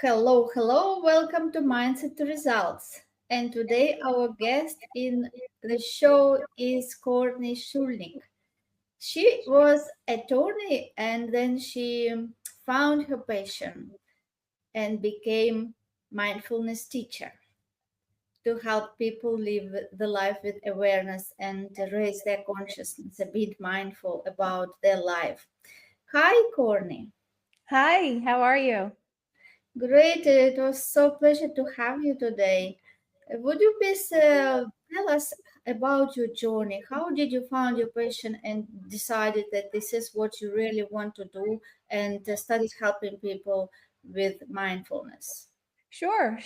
Hello, welcome to Mindset to Results. And today our guest in the show is Courtney Schulnick. She was attorney and then she found her passion and became mindfulness teacher to help people live the life with awareness and to raise their consciousness, a bit mindful about their life. Hi, Courtney. Hi, how are you? Great. It was so pleasure to have you today. Would you please tell us about your journey? How did you find your passion and decided that this is what you really want to do and started helping people with mindfulness? Sure.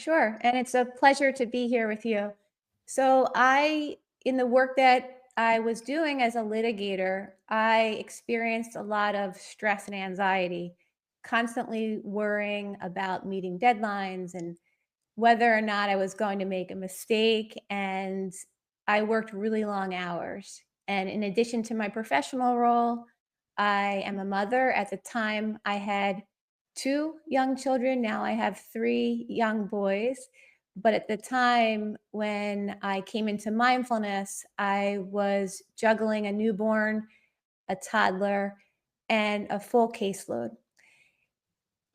And it's a pleasure to be here with you. In the work that I was doing as a litigator, I experienced a lot of stress and anxiety, constantly worrying about meeting deadlines and whether or not I was going to make a mistake. And I worked really long hours. And in addition to my professional role, I am a mother. At the time, I had two young children. Now I have three young boys. But at the time when I came into mindfulness, I was juggling a newborn, a toddler, and a full caseload.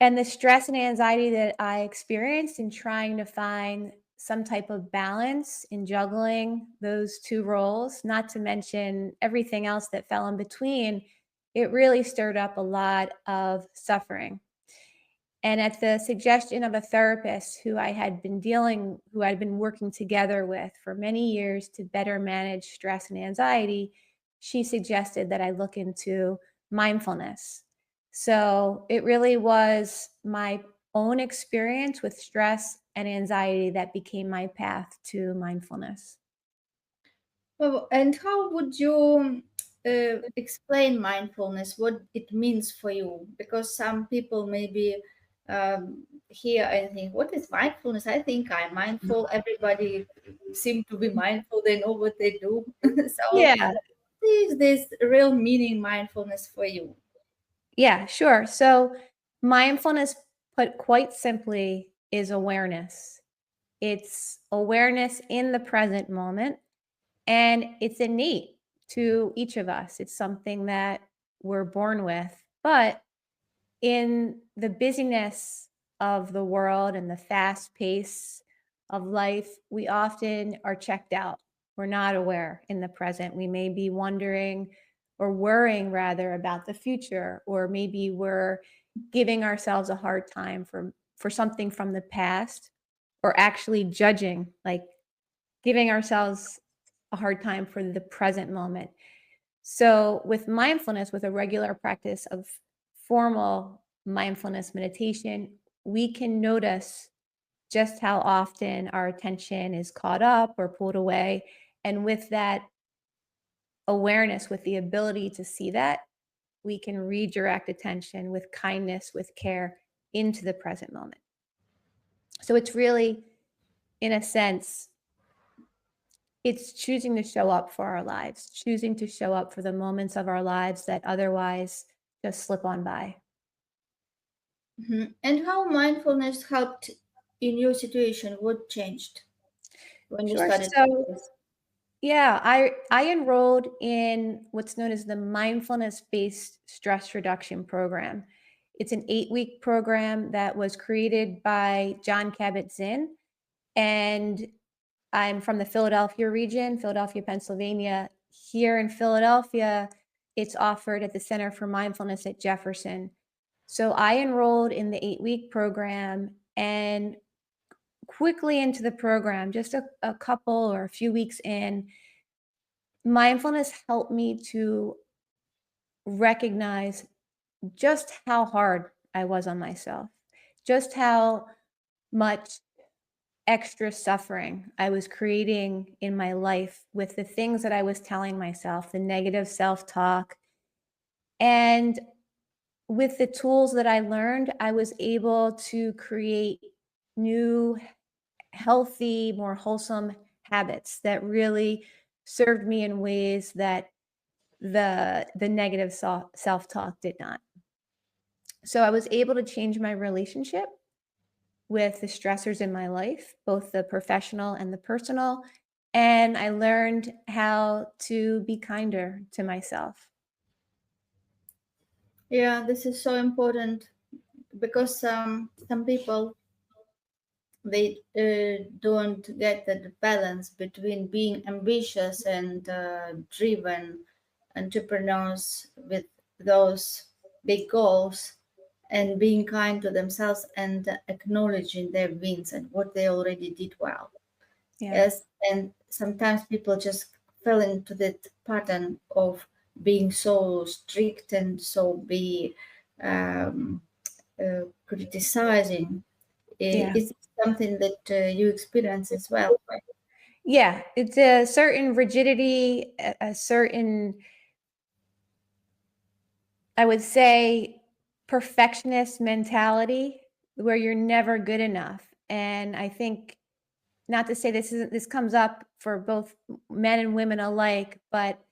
And the stress and anxiety that I experienced in trying to find some type of balance in juggling those two roles, not to mention everything else that fell in between, it really stirred up a lot of suffering. And at the suggestion of a therapist who I'd been working together with for many years to better manage stress and anxiety, she suggested that I look into mindfulness. So it really was my own experience with stress and anxiety that became my path to mindfulness. Well, and how would you explain mindfulness, what it means for you? Because some people maybe hear and think, what is mindfulness? I think I'm mindful. Everybody seem to be mindful. They know what they do. So, Yeah, what is this real meaning mindfulness for you? yeah, sure. So mindfulness, put quite simply, is awareness. It's awareness in the present moment, and it's innate to each of us. It's something that we're born with. But in the busyness of the world and the fast pace of life, we often are checked out. We're not aware in the present. We may be wondering or worrying rather about the future, or maybe we're giving ourselves a hard time for something from the past, or actually judging, like giving ourselves a hard time for the present moment. So, with mindfulness, with a regular practice of formal mindfulness meditation, we can notice just how often our attention is caught up or pulled away. And with that awareness, with the ability to see that, we can redirect attention with kindness, with care into the present moment. So, it's really, in a sense, it's choosing to show up for our lives, choosing to show up for the moments of our lives that otherwise just slip on by. Mhm. And how mindfulness helped in your situation? What changed when you Sure. started So, practice? yeah, I enrolled in what's known as the mindfulness-based stress reduction program. It's an 8-week program that was created by John Kabat-Zinn, and I'm from the Philadelphia region, Philadelphia, Pennsylvania. Here in Philadelphia, it's offered at the Center for Mindfulness at Jefferson. So I enrolled in the 8-week program, and quickly into the program, just a couple or a few weeks in, mindfulness helped me to recognize just how hard I was on myself, just how much extra suffering I was creating in my life with the things that I was telling myself, the negative self talk. And with the tools that I learned, I was able to create new, healthy, more wholesome habits that really served me in ways that the negative self talk did not. So I was able to change my relationship with the stressors in my life, both the professional and the personal. And I learned how to be kinder to myself. Yeah, this is so important because some people they don't get the balance between being ambitious and driven entrepreneurs with those big goals and being kind to themselves and acknowledging their wins and what they already did well. Yeah. Yes, and sometimes people just fell into that pattern of being so strict and so be um, criticizing. Yeah. Is something that you experience as well. Yeah. It's a certain rigidity, a certain, I would say, perfectionist mentality where you're never good enough. And I think, not to say this comes up for both men and women alike, but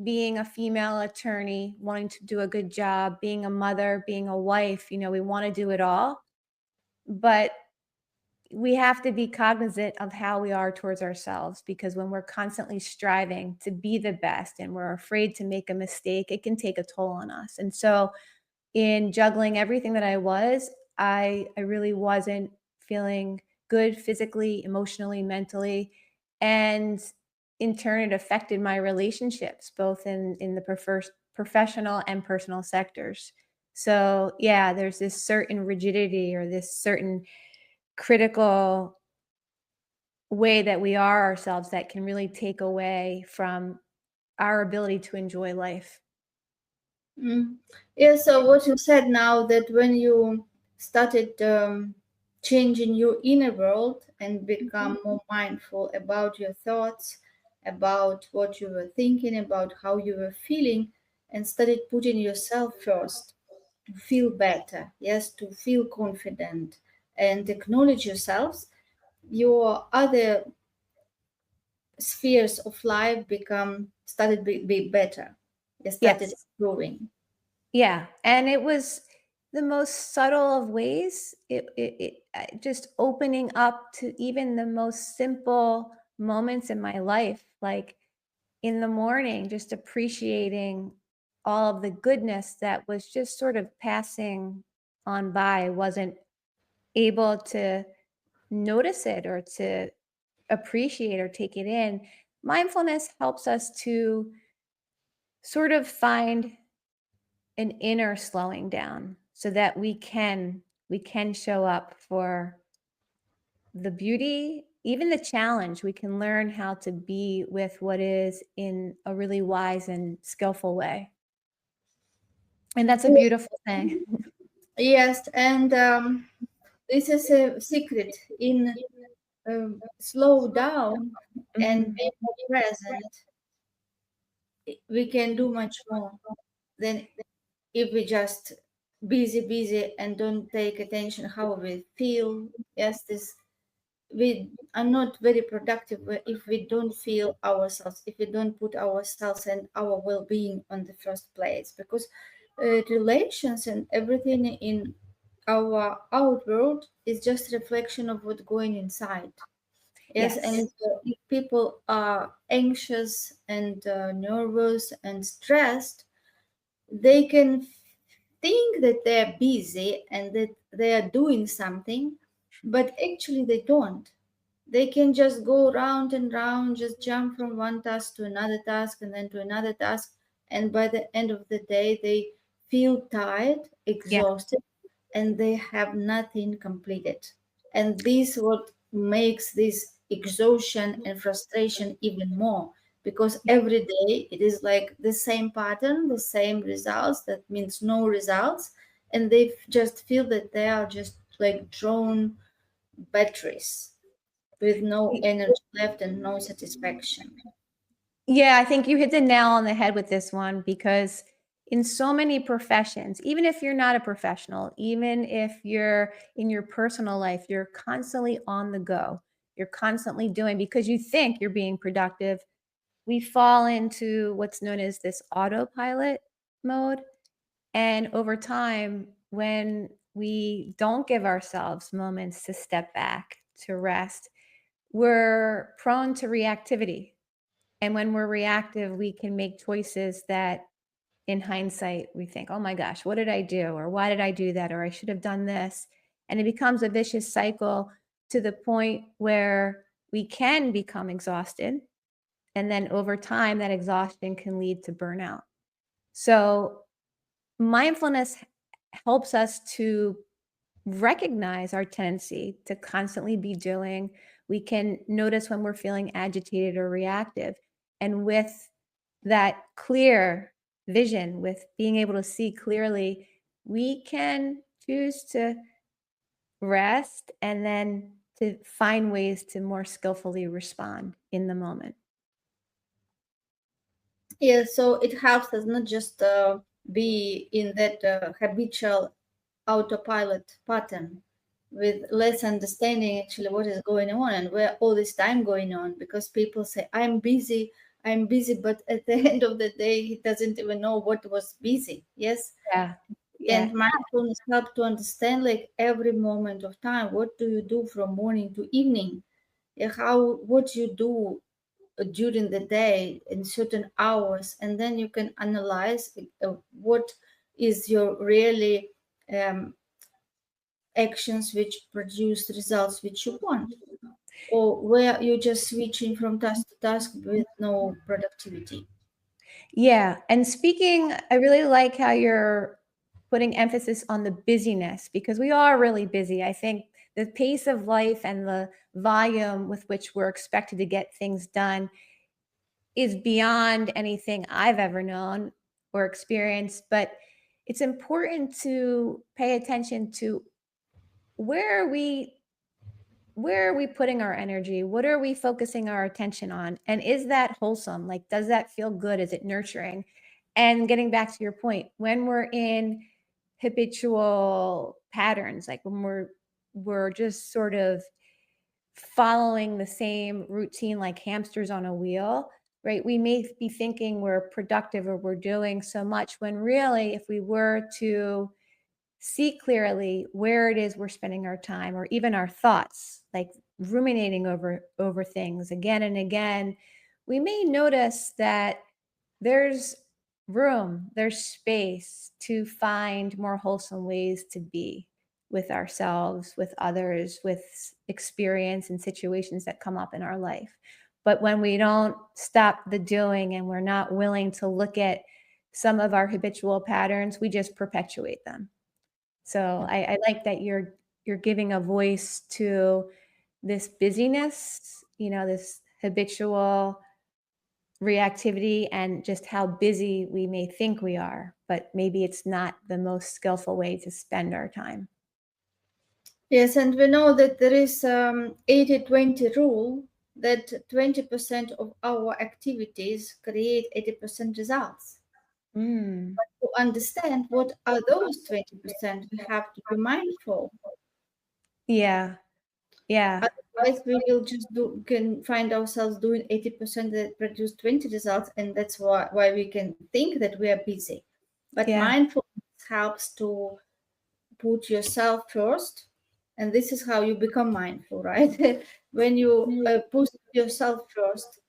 being a female attorney, wanting to do a good job, being a mother, being a wife, we want to do it all. But we have to be cognizant of how we are towards ourselves, because when we're constantly striving to be the best and we're afraid to make a mistake, it can take a toll on us. And so in juggling everything that I was, I really wasn't feeling good physically, emotionally, mentally, and in turn it affected my relationships both in the professional and personal sectors. So, yeah, there's this certain rigidity or this certain critical way that we are ourselves that can really take away from our ability to enjoy life. Mm. Yeah, so what you said now that when you started changing your inner world and Mhm. become more mindful about your thoughts, about what you were thinking, about how you were feeling, and started putting yourself first to feel better, yes, to feel confident and acknowledge yourselves, your other spheres of life become started be better. They started Yes. growing. Yeah, and it was the most subtle of ways. Just opening up to even the most simple moments in my life, like in the morning, just appreciating all of the goodness that was just sort of passing on by. I wasn't able to notice it or to appreciate or take it in. Mindfulness helps us to sort of find an inner slowing down so that we can show up for the beauty, even the challenge. We can learn how to be with what is in a really wise and skillful way, and that's a beautiful thing. Yes, and this is a secret in slow down and Mhm. be more present. We can do much more than if we just busy and don't take attention how we feel. Yes, this we are not very productive if we don't feel ourselves, if we don't put ourselves and our well-being on the first place, because relations and everything in our outworld is just reflection of what's going inside. Yes, Yes. and if people are anxious and nervous and stressed, they can think that they're busy and that they are doing something, but actually they don't. They can just go round and round, just jump from one task to another task and then to another task. And by the end of the day, they feel tired, Yeah. exhausted, and they have nothing completed. And this what makes this exhaustion and frustration even more, because Yeah. every day it is like the same pattern, the same results. That means no results, and they just feel that they are just like drone batteries with no energy left and no satisfaction. Yeah, I think you hit the nail on the head with this one, because in so many professions, even if you're not a professional, even if you're in your personal life, you're constantly on the go. You're constantly doing because you think you're being productive. We fall into what's known as this autopilot mode. And over time, when we don't give ourselves moments to step back, to rest, we're prone to reactivity. And when we're reactive, we can make choices that in hindsight we think, oh my gosh, what did I do? Or why did I do that? Or I should have done this. And it becomes a vicious cycle to the point where we can become exhausted. And then over time, that exhaustion can lead to burnout. So mindfulness helps us to recognize our tendency to constantly be doing. We can notice when we're feeling agitated or reactive. And with that clear vision, with being able to see clearly, we can choose to rest and then to find ways to more skillfully respond in the moment. Yeah, so it helps us not just be in that habitual autopilot pattern with less understanding actually what is going on and where all this time going on, because people say I'm busy, but at the end of the day he doesn't even know what was busy. Yes. Yeah. Yeah. And mindfulness help to understand like every moment of time, what do you do from morning to evening, how what you do during the day in certain hours, and then you can analyze what is your really actions which produce results which you want, or where you're just switching from task to task with no productivity. Yeah. And speaking, I really like how you're putting emphasis on the busyness because we are really busy. I think the pace of life and the volume with which we're expected to get things done is beyond anything I've ever known or experienced. But it's important to pay attention to where are we where are we putting our energy? What are we focusing our attention on? And is that wholesome? Like, does that feel good? Is it nurturing? And getting back to your point, when we're in habitual patterns, like when we're just sort of following the same routine like hamsters on a wheel, right? We may be thinking we're productive or we're doing so much when really, if we were to see clearly where it is we're spending our time or even our thoughts, like ruminating over things again and again, we may notice that there's there's space to find more wholesome ways to be with ourselves, with others, with experience and situations that come up in our life. But when we don't stop the doing and we're not willing to look at some of our habitual patterns, we just perpetuate them. So I like that you're giving a voice to this busyness, this habitual reactivity and just how busy we may think we are, but maybe it's not the most skillful way to spend our time. Yes, and we know that there is 80-20 rule, that 20% of our activities create 80% results. Mm. To understand what are those 20%, we have to be mindful. Yeah. Yeah. Otherwise, we will just can find ourselves doing 80% that produce 20 results, and that's why we can think that we are busy. But Yeah. mindfulness helps to put yourself first, and this is how you become mindful, right? When you put yourself first,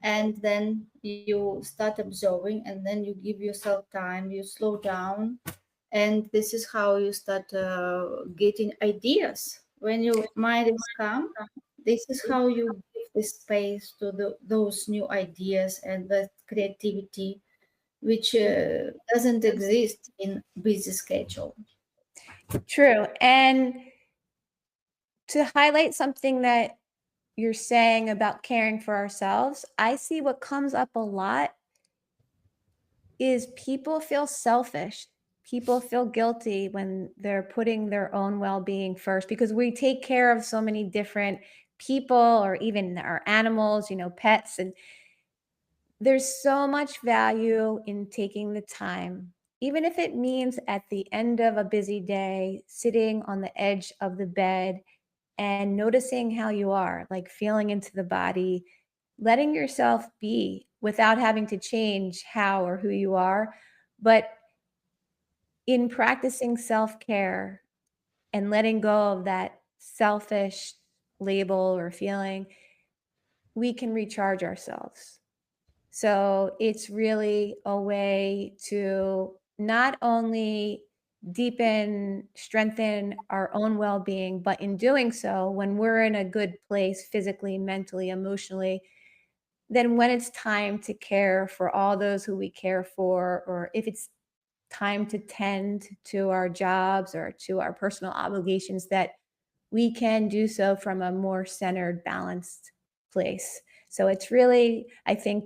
and then you start observing, and then you give yourself time, you slow down, and this is how you start getting ideas. When your mind is calm, this is how you give the space to those new ideas and the creativity which doesn't exist in busy schedule. True. And to highlight something that you're saying about caring for ourselves, I see what comes up a lot is people feel selfish. People feel guilty when they're putting their own well-being first because we take care of so many different people or even our animals, pets, and there's so much value in taking the time, even if it means at the end of a busy day, sitting on the edge of the bed and noticing how you are, like feeling into the body, letting yourself be without having to change how or who you are. But in practicing self care, and letting go of that selfish label or feeling, we can recharge ourselves. So it's really a way to not only deepen, strengthen our own well being, but in doing so, when we're in a good place physically, mentally, emotionally, then when it's time to care for all those who we care for, or if it's time to tend to our jobs or to our personal obligations, that we can do so from a more centered, balanced place. So it's really, I think,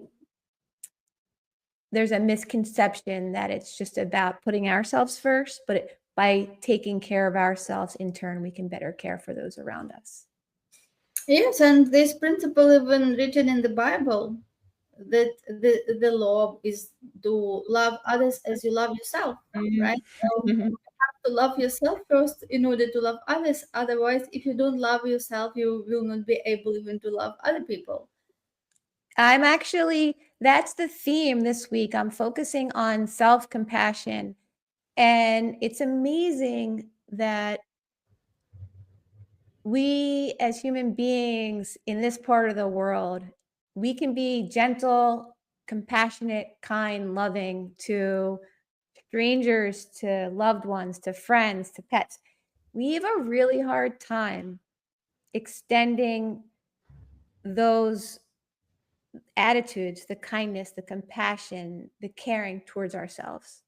there's a misconception that it's just about putting ourselves first, but by taking care of ourselves in turn, we can better care for those around us. Yes, and this principle even written in the Bible, that the law is to love others as you love yourself, right? So Mhm. you have to love yourself first in order to love others. Otherwise, if you don't love yourself, you will not be able even to love other people. That's the theme this week. I'm focusing on self compassion. And it's amazing that we, as human beings in this part of the world, we can be gentle, compassionate, kind, loving to strangers, to loved ones, to friends, to pets. We have a really hard time extending those attitudes, the kindness, the compassion, the caring towards ourselves.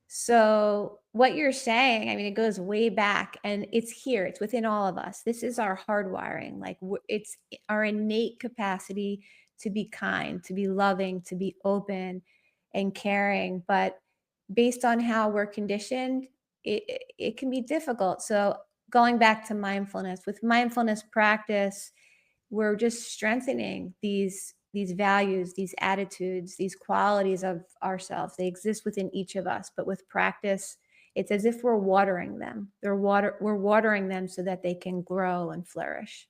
So, what you're saying, I mean, it goes way back and it's here, it's within all of us. This is our hardwiring. Like, it's our innate capacity to be kind, to be loving, to be open and caring. But based on how we're conditioned, it can be difficult. So, going back to mindfulness, with mindfulness practice, we're just strengthening these values, these attitudes, these qualities of ourselves. They exist within each of us, but with practice, it's as if we're watering them. We're watering them so that they can grow and flourish.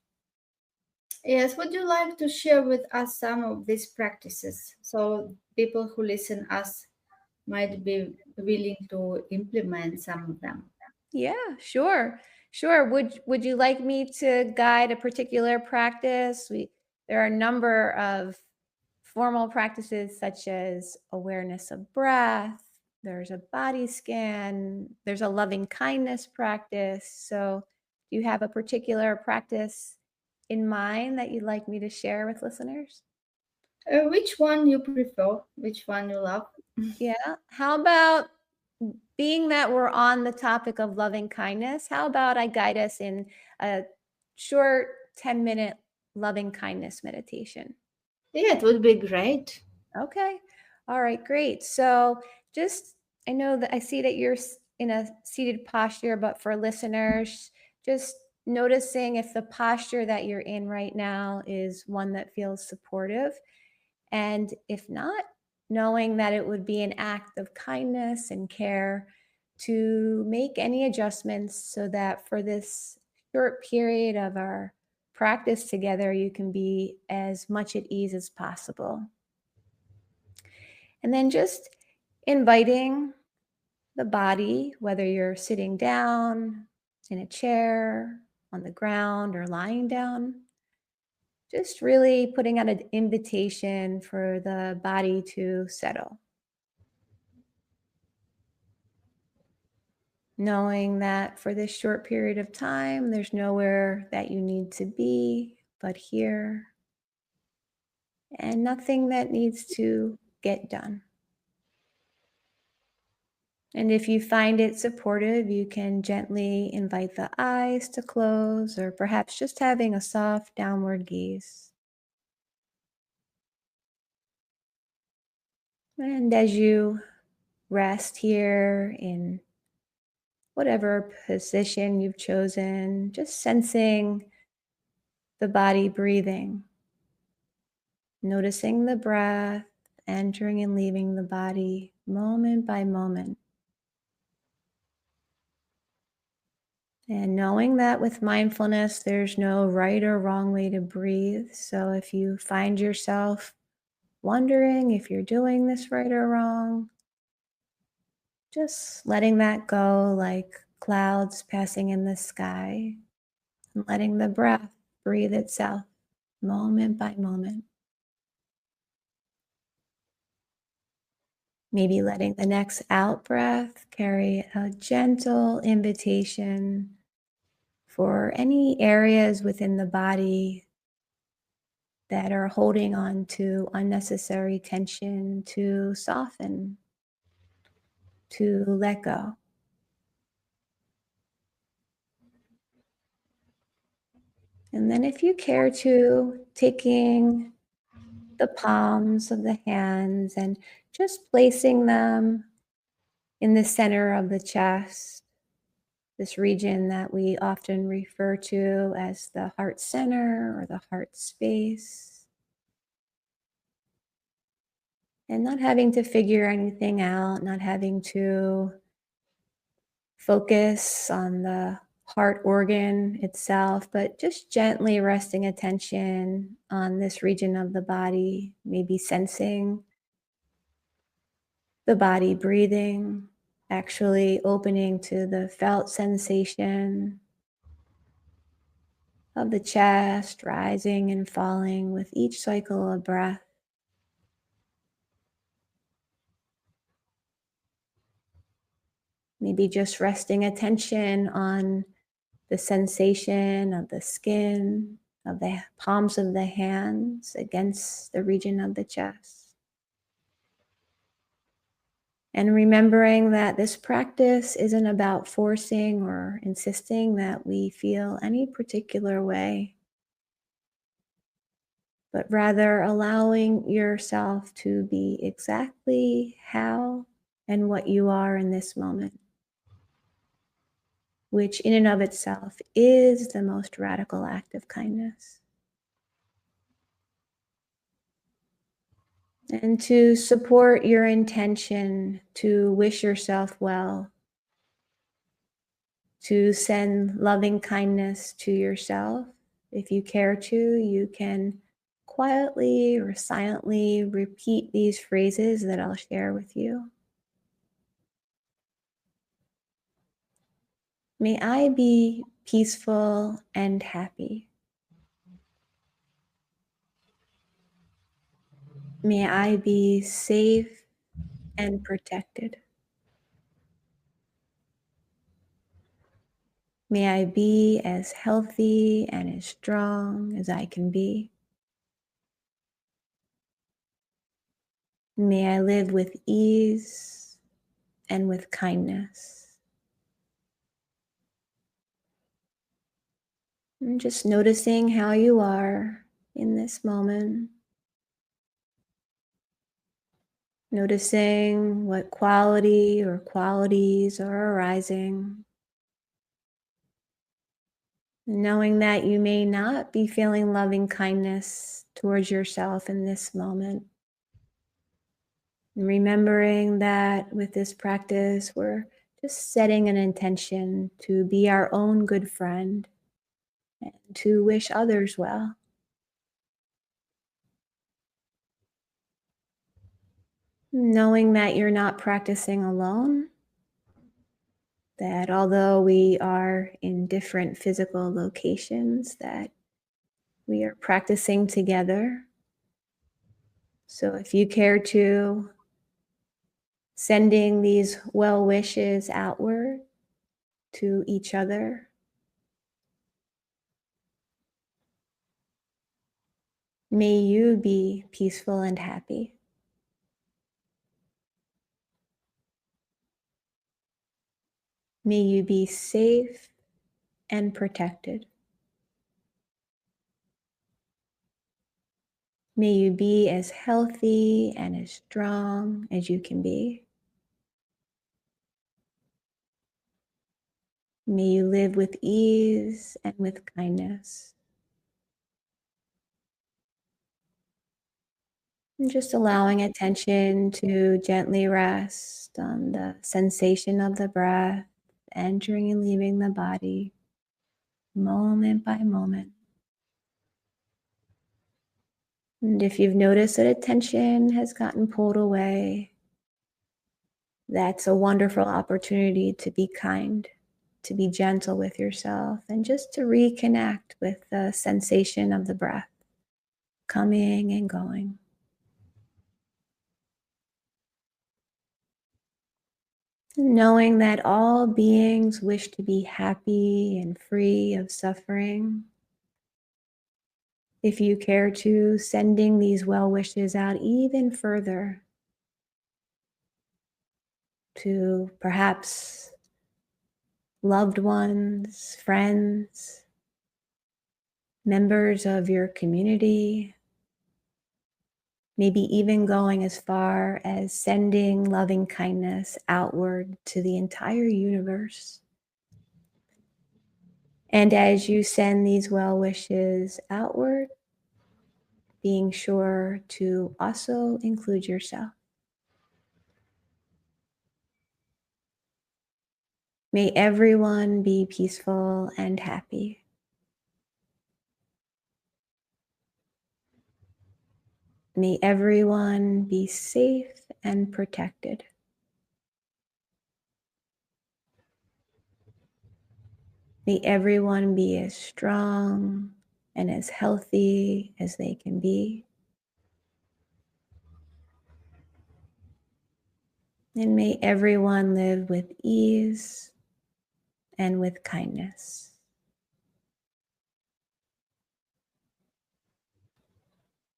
Yes, would you like to share with us some of these practices so people who listen us might be willing to implement some of them? Yeah, sure. Sure. Would you like me to guide a particular practice? There are a number of formal practices such as awareness of breath, there's a body scan, there's a loving kindness practice. So, do you have a particular practice in mind that you'd like me to share with listeners? Which one you prefer? Which one you love? Yeah. How about, being that we're on the topic of loving kindness, how about I guide us in a short 10-minute loving kindness meditation? Yeah, it would be great. Okay. All right, great. So, just, I know that I see that you're in a seated posture, but for listeners, just noticing if the posture that you're in right now is one that feels supportive. And if not, knowing that it would be an act of kindness and care to make any adjustments so that for this short period of our practice together, you can be as much at ease as possible. And then just inviting the body, whether you're sitting down in a chair, on the ground, or lying down, just really putting out an invitation for the body to settle. Knowing that for this short period of time, there's nowhere that you need to be but here, and nothing that needs to get done. And if you find it supportive, you can gently invite the eyes to close, or perhaps just having a soft downward gaze. And as you rest here in whatever position you've chosen, just sensing the body breathing, noticing the breath entering and leaving the body moment by moment. And knowing that with mindfulness, there's no right or wrong way to breathe. So if you find yourself wondering if you're doing this right or wrong, just letting that go, like clouds passing in the sky, and letting the breath breathe itself moment by moment. Maybe letting the next out breath carry a gentle invitation for any areas within the body that are holding on to unnecessary tension to soften, to let go. And then, if you care to, taking the palms of the hands and just placing them in the center of the chest, this region that we often refer to as the heart center or the heart space. And not having to figure anything out, not having to focus on the heart organ itself, but just gently resting attention on this region of the body, maybe sensing the body breathing, actually opening to the felt sensation of the chest rising and falling with each cycle of breath. Maybe just resting attention on the sensation of the skin, of the palms of the hands against the region of the chest. And remembering that this practice isn't about forcing or insisting that we feel any particular way, but rather allowing yourself to be exactly how and what you are in this moment, which in and of itself is the most radical act of kindness. And to support your intention to wish yourself well, to send loving kindness to yourself. If you care to, you can quietly or silently repeat these phrases that I'll share with you. May I be peaceful and happy. May I be safe and protected. May I be as healthy and as strong as I can be. May I live with ease and with kindness. And just noticing how you are in this moment. Noticing what quality or qualities are arising. Knowing that you may not be feeling loving kindness towards yourself in this moment. And remembering that with this practice, we're just setting an intention to be our own good friend and to wish others well. Knowing that you're not practicing alone, that although we are in different physical locations, that we are practicing together. So if you care to, sending these well wishes outward to each other. May you be peaceful and happy. May you be safe and protected. May you be as healthy and as strong as you can be. May you live with ease and with kindness. And just allowing attention to gently rest on the sensation of the breath entering and leaving the body moment by moment. And if you've noticed that attention has gotten pulled away, that's a wonderful opportunity to be kind. to be gentle with yourself and just to reconnect with the sensation of the breath coming and going. Knowing that all beings wish to be happy and free of suffering. If you care to, sending these well wishes out even further to perhaps loved ones, friends, members of your community, maybe even going as far as sending loving kindness outward to the entire universe. And as you send these well wishes outward, being sure to also include yourself. May everyone be peaceful and happy. May everyone be safe and protected. May everyone be as strong and as healthy as they can be. And may everyone live with ease and with kindness.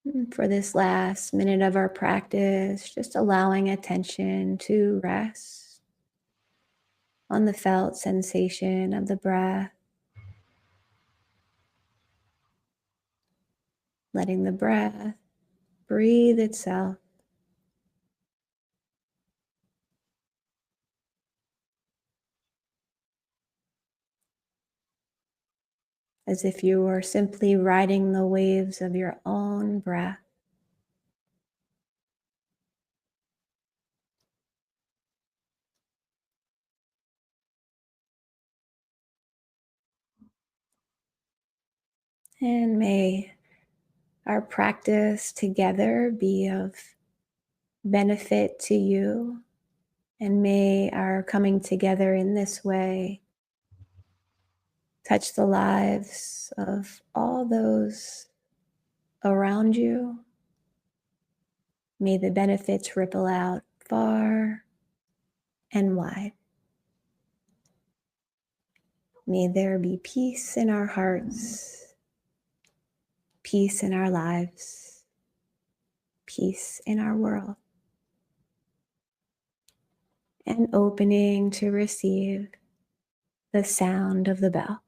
And for this last minute of our practice, just allowing attention to rest on the felt sensation of the breath, letting the breath breathe itself. As if you were simply riding the waves of your own breath. And may our practice together be of benefit to you, and may our coming together in this way touch the lives of all those around you. May the benefits ripple out far and wide. May there be peace in our hearts, peace in our lives, peace in our world. And opening to receive the sound of the bell.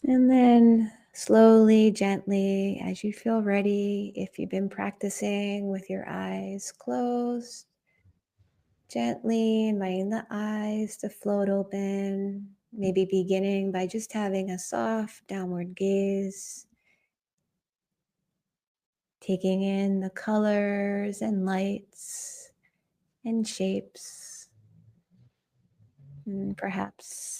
And then slowly, gently, as you feel ready, if you've been practicing with your eyes closed, gently inviting the eyes to float open, maybe beginning by just having a soft downward gaze, taking in the colors and lights and shapes, and perhaps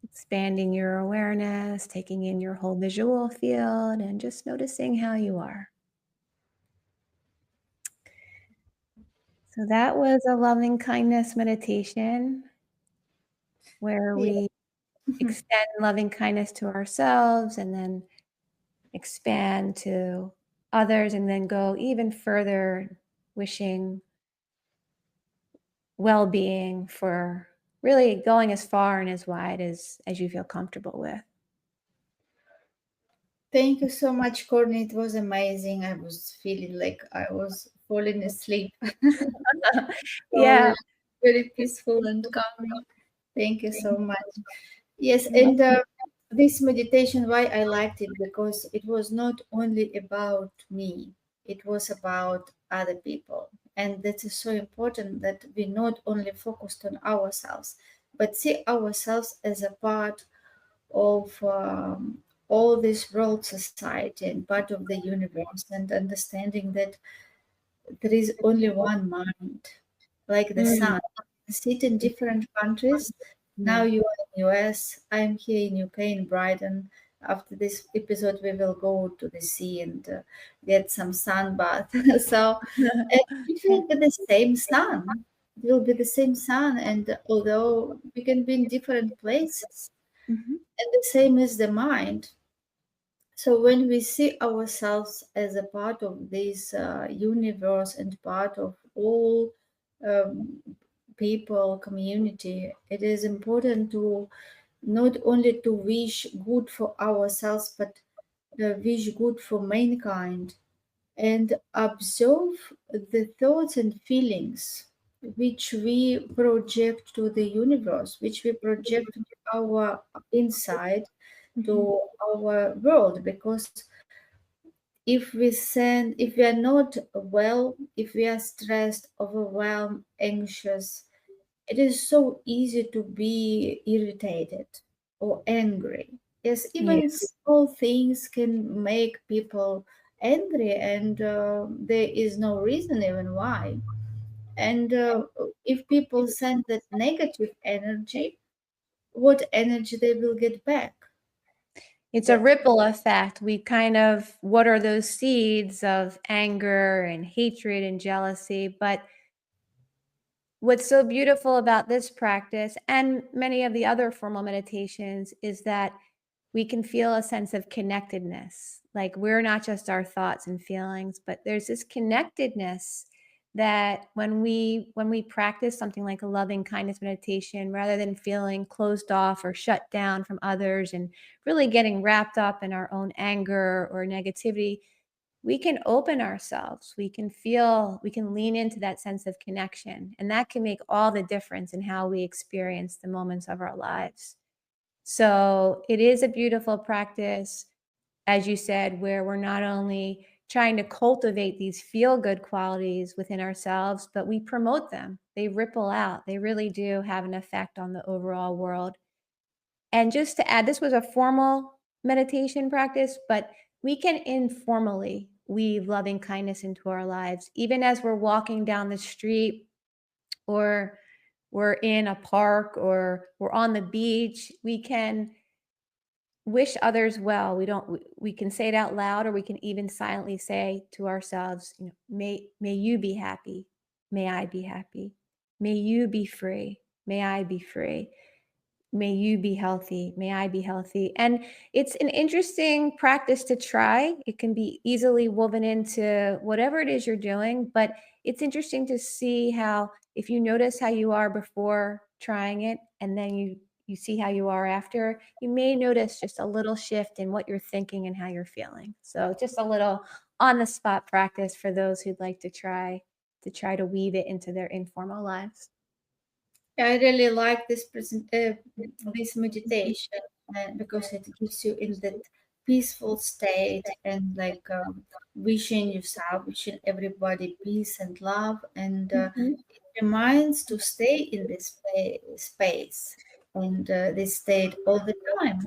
expanding your awareness, taking in your whole visual field, and just noticing how you are. So that was a loving kindness meditation where Yeah. we extend loving kindness to ourselves and then expand to others and then go even further, wishing well-being for really going as far and as wide as you feel comfortable with. Thank you so much, Courtney. It was amazing. I was feeling like I was falling asleep. So Yeah. very peaceful and calming. Thank you so much. Yes, You're and welcome. this meditation, why I liked it, because it was not only about me, it was about other people. And that is so important that we not only focused on ourselves, but see ourselves as a part of all this world society and part of the universe, and understanding that there is only one mind, like the Mm. sun. You sit in different countries. Now Mm. you are in US, I'm here in UK in Brighton. After this episode, we will go to the sea and get some sun bath. So it will be the same sun. It will be the same sun, and although we can be in different places, Mhm. and the same is the mind. So when we see ourselves as a part of this universe and part of all um, people, community, it is important to not only to wish good for ourselves, but wish good for mankind and observe the thoughts and feelings which we project to the universe, which we project to our inside, Mhm. to our world. Because if we are not well, if we are stressed, overwhelmed, anxious, it is so easy to be irritated or angry. Yes, Yeah. even small things can make people angry, and there is no reason even why. And if people send that negative energy, what energy they will get back? It's a The ripple effect. We kind of water those seeds of anger and hatred and jealousy. But what's so beautiful about this practice and many of the other formal meditations is that we can feel a sense of connectedness. Like we're not just our thoughts and feelings, but there's this connectedness that when we practice something like a loving kindness meditation, rather than feeling closed off or shut down from others and really getting wrapped up in our own anger or negativity, we can open ourselves. We can lean into that sense of connection. And that can make all the difference in how we experience the moments of our lives. So it is a beautiful practice, as you said, where we're not only trying to cultivate these feel good qualities within ourselves, but we promote them. They ripple out. They really do have an effect on the overall world. And just to add, this was a formal meditation practice, but we can informally weave loving kindness into our lives, even as we're walking down the street or we're in a park or we're on the beach. We can wish others well. We can say it out loud, or we can even silently say to ourselves, may you be happy. May I be happy. May you be free. May I be free. May you be healthy. May I be healthy. And it's an interesting practice to try. It can be easily woven into whatever it is you're doing, but it's interesting to see how, if you notice how you are before trying it and then you see how you are after, you may notice just a little shift in what you're thinking and how you're feeling. So just a little on the spot practice for those who'd like to try to weave it into their informal lives. I really like this meditation, because it gives you in that peaceful state, and like wishing yourself, wishing everybody peace and love, and Mhm. it reminds to stay in this space and this state all the time.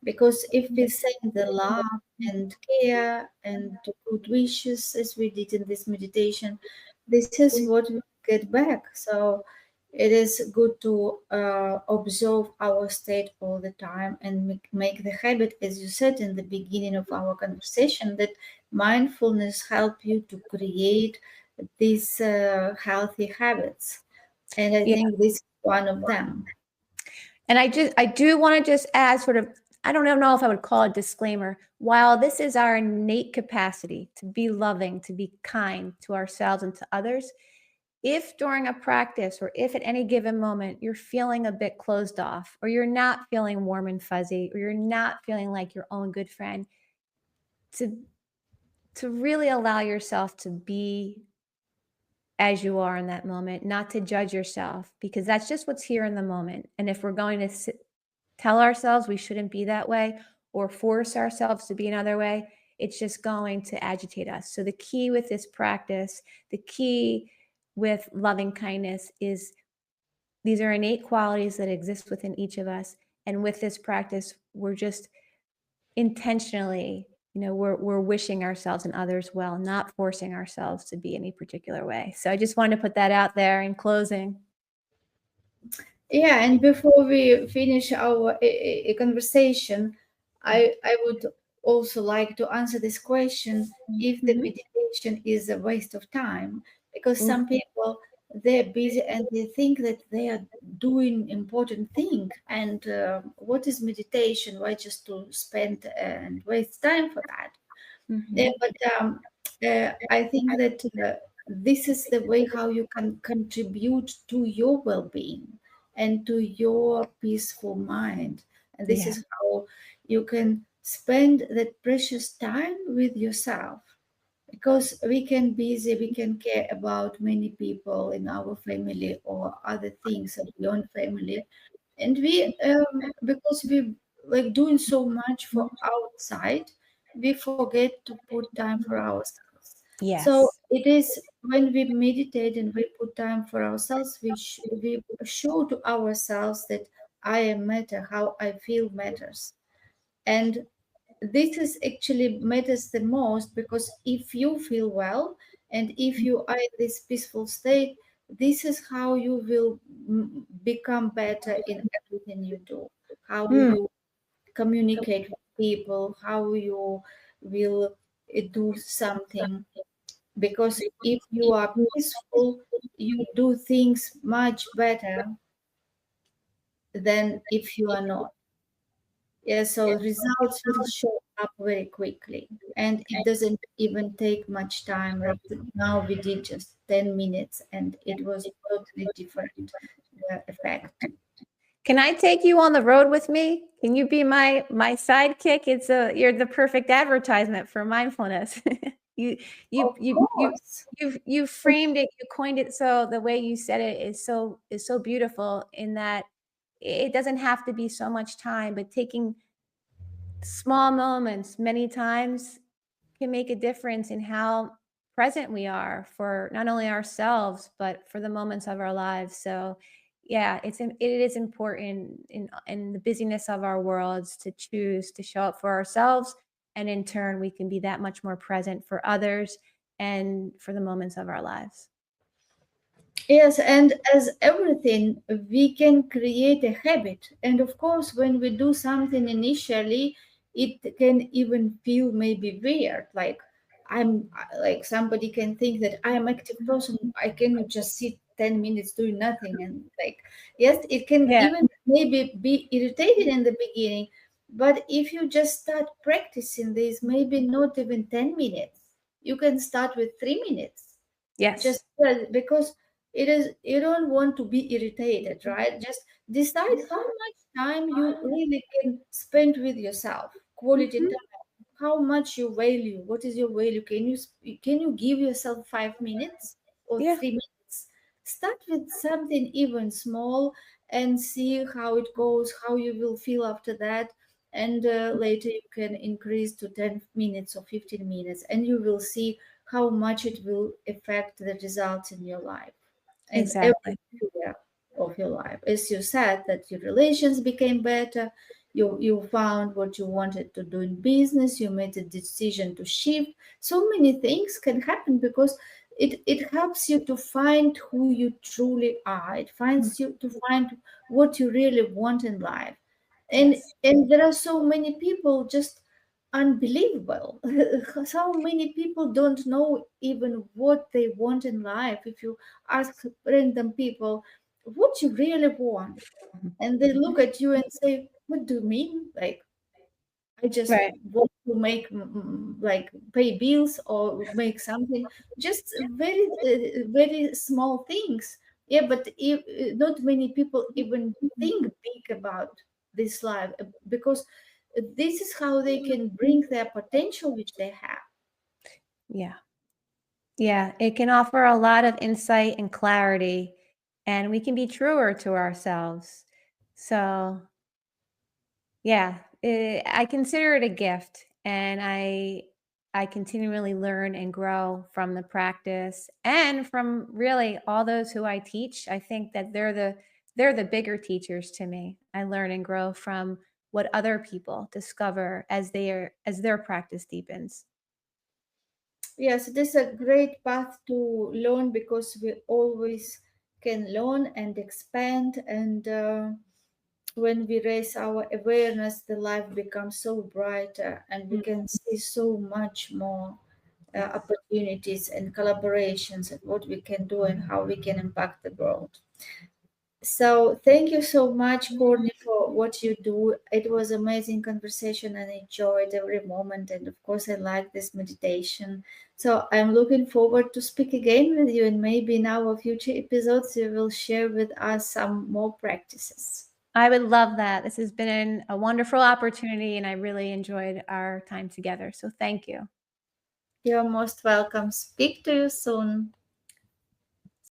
Because if we send the love and care and the good wishes as we did in this meditation, this is what we get back. So it is good to observe our state all the time and make the habit, as you said in the beginning of our conversation, that mindfulness help you to create these healthy habits. And I Yeah. think this is one of them. And I do want to just add sort of, I don't know if I would call it disclaimer. While this is our innate capacity to be loving, to be kind to ourselves and to others, if during a practice or if at any given moment you're feeling a bit closed off, or you're not feeling warm and fuzzy, or you're not feeling like your own good friend, to really allow yourself to be as you are in that moment, not to judge yourself, because that's just what's here in the moment. And if we're going to tell ourselves we shouldn't be that way or force ourselves to be another way, it's just going to agitate us. So the key with this practice, the key with loving kindness is these are innate qualities that exist within each of us. And with this practice, we're just intentionally, we're wishing ourselves and others well, not forcing ourselves to be any particular way. So I just wanted to put that out there in closing. Yeah, and before we finish our conversation, I would also like to answer this question: if the Mhm. meditation is a waste of time, because Mm. some people, they're busy and they think that they are doing important thing. And what is meditation? Why just to spend and waste time for that? Yeah, Mhm. but I think that this is the way how you can contribute to your well-being and to your peaceful mind. And this Yeah. is how you can spend that precious time with yourself. Because we can busy, we can care about many people in our family or other things beyond family, and we because we like doing so much for outside, we forget to put time for ourselves. So Yes. it is when we meditate and we put time for ourselves, we show to ourselves that I am matter, how I feel matters. And this is actually matters the most, because if you feel well and if you are in this peaceful state, this is how you will become better in everything you do, how Mm. you communicate with people, how you will do something. Because if you are peaceful, you do things much better than if you are not. Yeah, so results will show up very quickly, and it doesn't even take much time. Like now, we did just 10 minutes, and it was totally different effect. Can I take you on the road with me? Can you be my sidekick? You're the perfect advertisement for mindfulness. you you Of you you course. you framed it, you coined it, so the way you said it is so beautiful, in that it doesn't have to be so much time, but taking small moments many times can make a difference in how present we are for not only ourselves but for the moments of our lives. So yeah, it is important in the busyness of our worlds to choose to show up for ourselves, and in turn we can be that much more present for others and for the moments of our lives. Yes, and as everything, we can create a habit. And of course, when we do something initially, it can even feel maybe weird. Like like somebody can think that I am active person. I cannot just sit 10 minutes doing nothing. And like, yes, it can Yeah. even maybe be irritated in the beginning. But if you just start practicing this, maybe not even 10 minutes, you can start with 3 minutes, Yes. just because it is, you don't want to be irritated, right? Just decide how much time you really can spend with yourself, quality Mhm. time, how much you value, what is your value, can you give yourself 5 minutes or Yeah. 3 minutes? Start with something even small and see how it goes, how you will feel after that. And later you can increase to 10 minutes or 15 minutes, and you will see how much it will affect the results in your life and every Exactly. area of your life. As you said, that your relations became better, you found what you wanted to do in business, you made a decision to shift. So many things can happen because it helps you to find who you truly are. It finds you to find what you really want in life. Yes. And there are so many people just unbelievable. So many people don't know even what they want in life. If you ask random people what you really want, and they look at you and say, what do you mean? Like, I just Right. want to make like pay bills or make something, just very small things. Yeah, but if, not many people even think big about this life, because this is how they can bring their potential which they have. Yeah. Yeah, it can offer a lot of insight and clarity, and we can be truer to ourselves. So, yeah, I consider it a gift, and I continually learn and grow from the practice and from really all those who I teach. I think that they're the bigger teachers to me. I learn and grow from what other people discover as their practice deepens. Yes, this is a great path to learn because we always can learn and expand. And when we raise our awareness, the life becomes so brighter and we Mm. can see so much more opportunities and collaborations and what we can do and how we can impact the world. So thank you so much, Courtney, for what you do. It was amazing conversation and I enjoyed every moment. And of course, I like this meditation. So I'm looking forward to speak again with you, and maybe in our future episodes you will share with us some more practices. I would love that. This has been a wonderful opportunity, and I really enjoyed our time together. So thank you. You're most welcome. Speak to you soon.